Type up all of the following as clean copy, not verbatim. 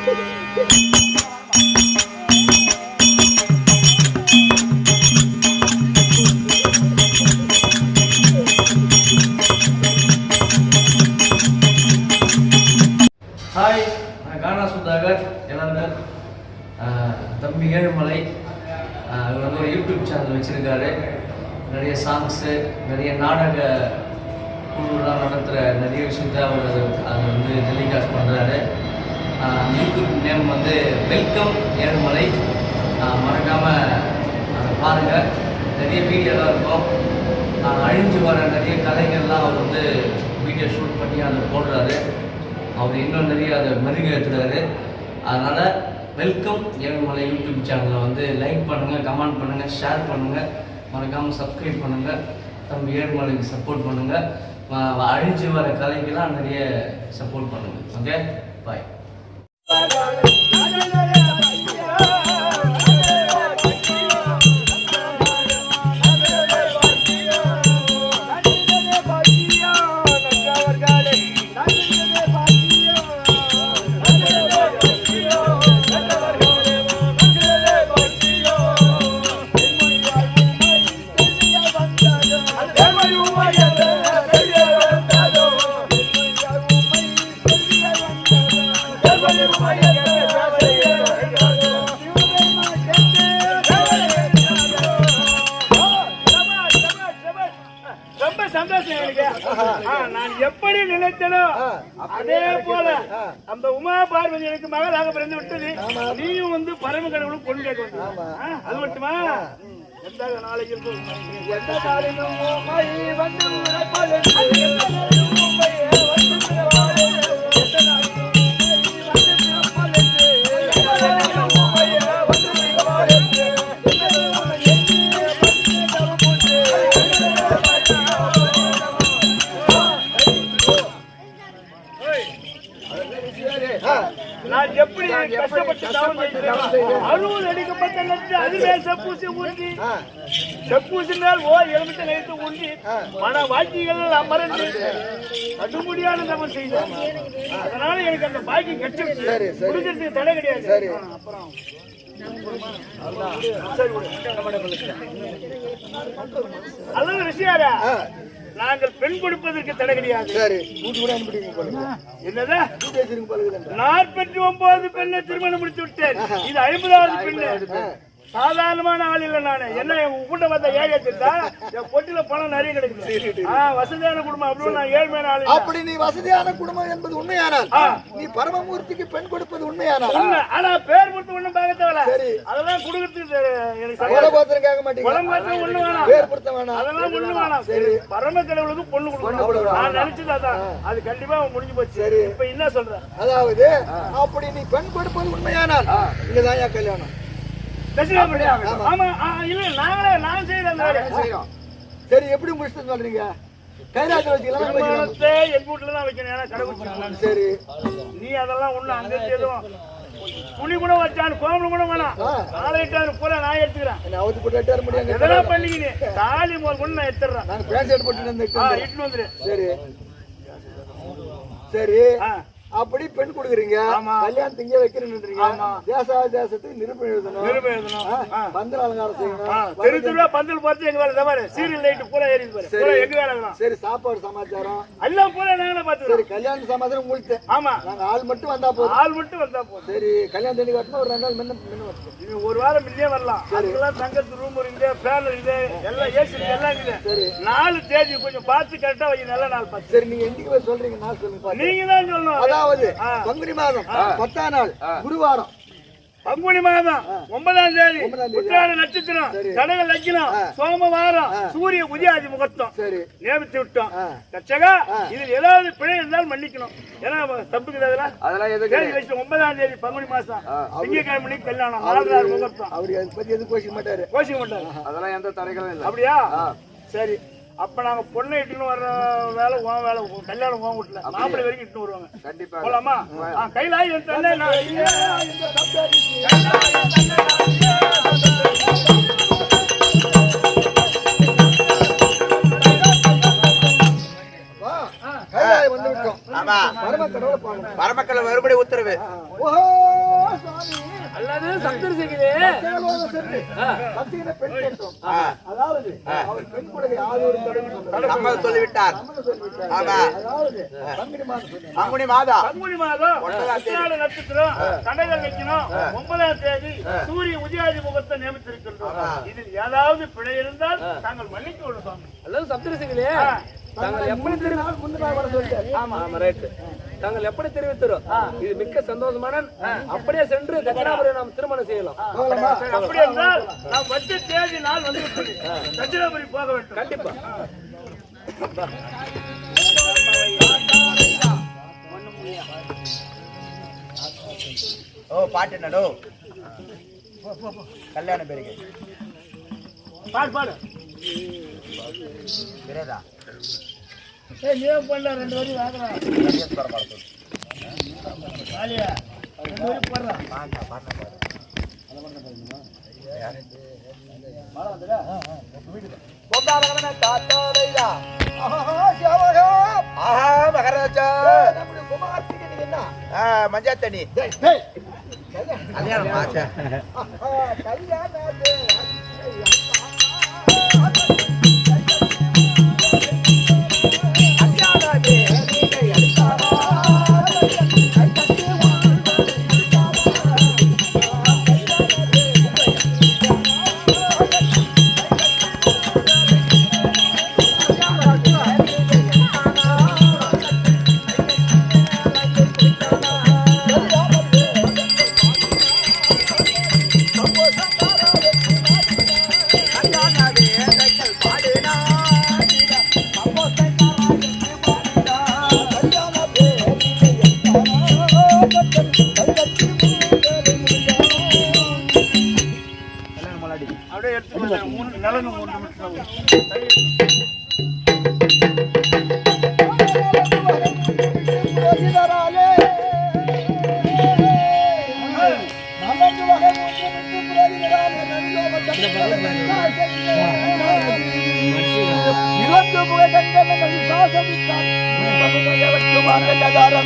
Hi, நான் கானா சுதாகர் இளந்தர். தம்பி ஏழுமலை அவர் வந்து ஒரு யூடியூப் சேனல் வச்சுருக்காரு. நிறைய சாங்ஸு, நிறைய நாடக குழுலாம் நடத்துகிற நிறைய விஷயத்த அவர் அதை வந்து டெலிகாஸ்ட் பண்ணுறாரு. யூடியூப் நேம் வந்து வெல்கம் ஏழுமலை. மறக்காமல் அதை பாருங்கள். நிறைய வீடியோலாம் இருக்கும். அழிஞ்சு வர நிறைய கலைகள்லாம் அவர் வந்து வீடியோ ஷூட் பண்ணி அதை போடுறாரு. அவர் இன்னும் நிறைய அதை மெருகேற்றுறாரு. அதனால் வெல்கம் ஏழுமலை யூடியூப் சேனலை வந்து லைக் பண்ணுங்கள், கமெண்ட் பண்ணுங்கள், ஷேர் பண்ணுங்கள், மறக்காமல் சப்ஸ்கிரைப் பண்ணுங்கள். தம்பி ஏழுமலைக்கு சப்போர்ட் பண்ணுங்கள். அழிஞ்சு வர கலைக்கெல்லாம் நிறைய சப்போர்ட் பண்ணுங்கள். ஓகே, பாய். ரொம்ப சந்தோஷம் எனக்கு. நான் எப்படி நினைத்தனோ அதே போல அந்த உமா பார்வதி எனக்கு மகளாக பிறந்து விட்டது. நீயும் வந்து பரம கடவுளும் பொண்ணு கேட்க வந்து அது மட்டுமா? எந்த நாளைக்கு எந்த நாளிலும் நான் எப்படி கஷ்டப்பட்டு அறுபது அடிக்கப்பட்ட நட்டு அதுவே செப்பூசி ஊன்றி செப்பூசினால் எலுமிட்ட நினைத்து ஊன்றி மன வாக்கிகள் அமர்ந்து கடுமுடியான தவம் செய்தேன். அதனால எனக்கு அந்த பாக்கி கட்சி கொடுக்கறதுக்கு தடை கிடையாது. அப்புறம் அல்லது விஷயாரா நாங்கள் பெண் கொடுப்பதற்கு தடை கிடையாது. என்னதா 49 பெண்ணை திருமணம் முடித்து விட்டேன். இது 50வது பெண்ணு. சாதாரணமான ஆள் இல்ல. நானு என்ன கூட்ட வந்த ஏகத்திட்டா என் பொட்டில பணம் நிறைய கிடைக்குது. வசதியான குடும்பம் அப்படின்னு நான் ஏழ்மையான ஆளு. அப்படி நீ வசதியான குடும்பம் என்பது உண்மையானால் நீ பரமமூர்த்திக்கு பெண் கொடுப்பது உண்மையானால் ஆனா பேர் கொடுத்து ஒண்ணும் பார்க்க தேவையில்ல. அதெல்லாம் கொடுக்கறதுக்கு எனக்கு கேட்க மாட்டேங்க. ஒண்ணு வேணாம், பேர் கொடுத்த வேணாம், அதெல்லாம் ஒண்ணு வேணாம். சரி, பரம கடவுளுக்கு பொண்ணு கொடுக்கணும். நான் நினைச்சதான் அது கண்டிப்பா முடிஞ்சு போச்சு. சரி, இப்ப என்ன சொல்ற? அதாவது அப்படி நீ பெண் கொடுப்பது உண்மையானால் இங்கதான் என் கல்யாணம். சரி, எப்படி முடிச்சு சொல்றீங்க? கைராஜ வச்சுக்கலாம். என் வீட்டுல தான் வைக்கணும். சரி, நீ அதெல்லாம் ஒண்ணு அங்க எதுவும் துணி கூட வச்சாலும் கோமணம் கூட வேணாம். 4 பூரா நான் எடுத்துக்கிறேன். அவுத்து போட்டு எட்டாரு முடியாது. எதெல்லாம் பண்ணிக்கினேன் தாலி முதல் கொண்டு நான் எடுத்துறேன். நான் பேண்ட் ஷர்ட் போட்டு இட்டு வந்துரு. சரி சரி, அப்படி பெண் கொடுக்குறீங்க. கல்யாணம் திங்க வைக்கிறீங்க. தேசத்துக்கு நிருபம் எழுதணும், பந்தல் அலங்காரம் செய்யணும். தெரு பந்தல் பார்த்து எங்க வேலை சீரியல் லைட் பூரா ஏறி எங்க வேலை. சரி, சாப்பாடு சமாச்சாரம் எல்லாம் பூரா நாங்களே பார்த்து. சரி, கல்யாண சமாச்சாரம் உங்களுக்கு. ஆமா, நாங்க ஆள் மட்டும் வந்தா போதும். ஆள் மட்டும் வந்தா போதும். சரி, கல்யாணம் தண்ணி கட்டணும். ஒரு 2 நாள் முன்ன ஒரு வாரம் முன்னே வரலாம். அதுக்கெல்லாம் தங்கத்து ரூம் இருக்குது, ஃபேன் இருக்குது, எல்லாம் ஏசி எல்லாம் இருக்குது. சரி, 4 தேதி கொஞ்சம் பார்த்து கரெக்டா வை. நல்ல நாள் பார்த்து. சரி, நீங்க என்னைக்கு போய் சொல்றீங்க? நான் சொல்லுங்க. நீங்க தான் சொல்லணும். அதாவது பங்குனி மாதம் 10ஆம் நாள் குருவாரம். பங்குனி மாதம் 9ஆம் தேதி உத்திராட நட்சத்திரம், கடக லக்னம், சோமவாரம், சூரிய உதயாதி முகூர்த்தம். சரி, நியமித்து விட்டோம். கச்சகா, இதில் ஏதாவது பிழை இருந்தாலும் மன்னிக்கணும். ஏன்னா தப்புக்குது. அதெல்லாம் 9ஆம் தேதி பங்குனி மாசம் திங்கட்கிழமை கல்யாணம், 4ஆவது முகூர்த்தம். அவரு அதை பத்தி எதுவும் கோஷிக்க மாட்டாரு. அதெல்லாம் எந்த தடைகளும் இல்லை. அப்படியா? சரி, அப்ப நாங்க பொண்ணை இட்டுன்னு வர்ற வேலை உன் வேலை. கல்யாணம் உன் வீட்டுல மாப்பிள்ளை வரைக்கும் இட்டுன்னு வருவாங்க. கண்டிப்பா போலாமா? கைலாய் வந்து விட்டோம். பரமக்கடவுளை மறுபடியும் உத்தரவு. அல்லது சப்தரிசிகளே பெண் கேட்டோம். அதாவது அவர் பெண் கூட யாரும் சம்மதம் சொல்லிவிட்டார். அதாவது பங்குனி மாதம் பங்குனி மாதம் உத்திராட நட்சத்திரம் கடைகள் வைக்கணும். 9ஆம் தேதி சூரிய உதயாதி முகத்தை நியமித்திருக்கின்றோம். இதில் ஏதாவது பிழை இருந்தால் தாங்கள் மன்னிக்க விடுவோம். அல்லது சப்தரிசிகளே தாங்கள் எப்படி தெரிவித்தார்? ஆமா ஆமா ரைட். தாங்கள் எப்படி தெரிவித்தோம்? இது மிக்க சந்தோஷமான அப்படியே சென்று தட்சிணாபுரி நாம் திருமணம் செய்யலாம். அப்படி என்றால் நாம் வச்ச தேதி நாள் வந்து தட்சிணாபுரி போக வேண்டும். கண்டிப்பா. ஓ பாட்டு நடோ கல்யாண பேருக்கு பாடு பாடு பிரேதா நீ பண்ண 2 வரி வாங்குறா காலியா 2 வரி போடுறா பாட்டு பாட்டு மாலை வந்துடா பொம்பாலகன தாத்தோரையா ஆஹா மகாராஜா நம்முடைய குமார்த்திக்கு நீ என்ன மஞ்சா தண்ணி கல்யாணம் ஆச்சா கல்யாணம் அப்படியே எடுத்து 3 நலனு 3 நிமிஷம் அவர் திருமணம் செய்தாரே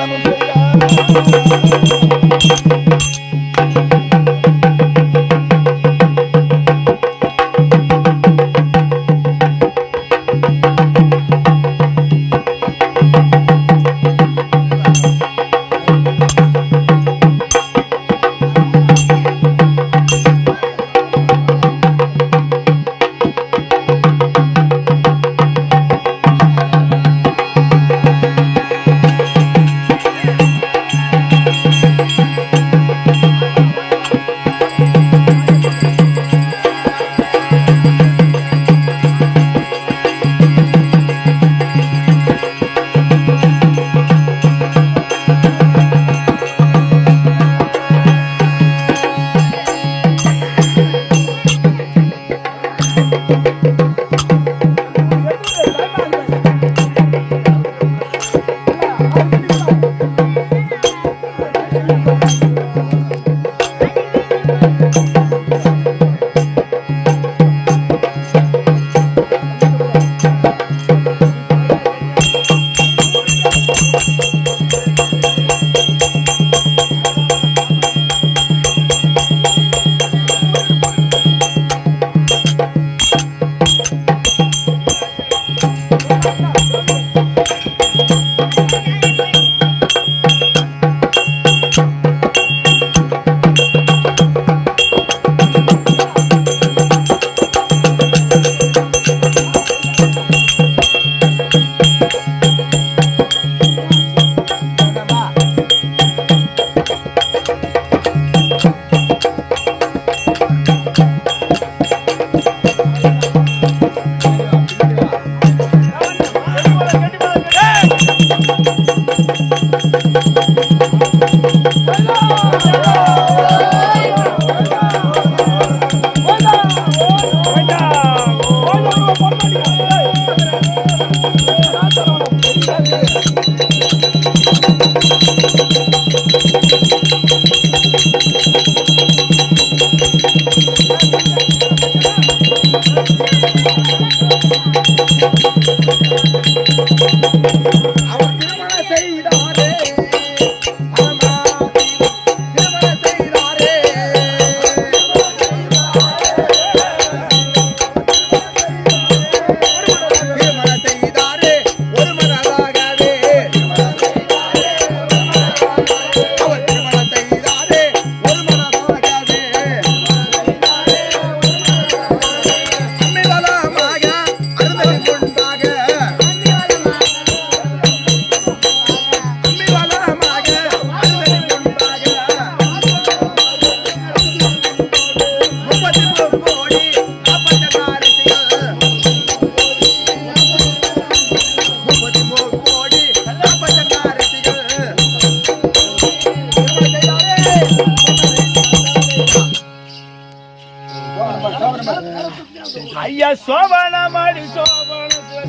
ஐயா சோபனமாடி சோபனத்துல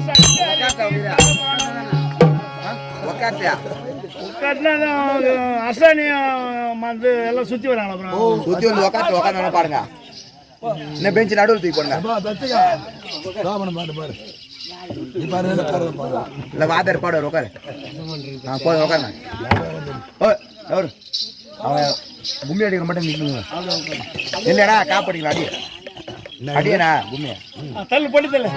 அசனியம் வந்து எல்லாம் சுத்தி வராங்க. அப்புறம் சுத்தி வந்து உக்காந்து பாருங்க. என்ன பெஞ்ச் நடுவில் தூக்கி போடுங்க. இல்ல வாதர் பாடு உட்காரு. போதும் உட்காருங்க. அவன் கும்மி அடிக்கிற மட்டும் நிற்கணுங்க. இல்லடா காப்படிக்கலாம் அடி அடியனா கும்மியா தள்ளு போட்டு தள்ளு.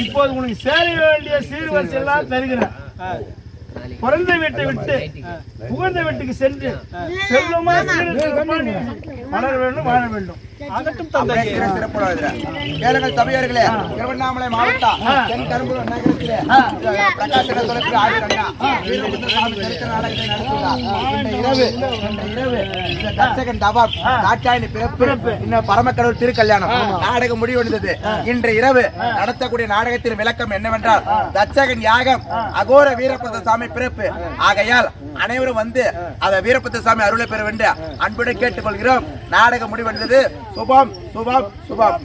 இப்போது உனக்கு சேர வேண்டிய சீர்வரிசை எல்லாம் தருகிறேன். பிறந்த வீட்டை விட்டு புகழ்ந்த வீட்டுக்கு சென்று செல்வமா வளர வேண்டும், வாழ வேண்டும். சபையர்களே, திருவண்ணாமலை மாவட்டம் தென்கரும்புலம் நகரத்திலே பிரகாசன துறைக்கு பரமக்கடவுள் திருக்கல்யாணம் நாடகம் முடிவடைந்தது. இன்று இரவு நடத்தக்கூடிய நாடகத்தின் விளக்கம் என்னவென்றால், தச்சகன் யாகம் அகோர வீரபத்ர சாமி பிறப்பு. ஆகையால் அனைவரும் வந்து அத வீரபத்ர சாமி அருளை பெற வேண்டும் அன்புடன் கேட்டுக்கொள்கிறோம். நாடகம் முடிவடைந்தது. சுபம் சுபம் சுபம்.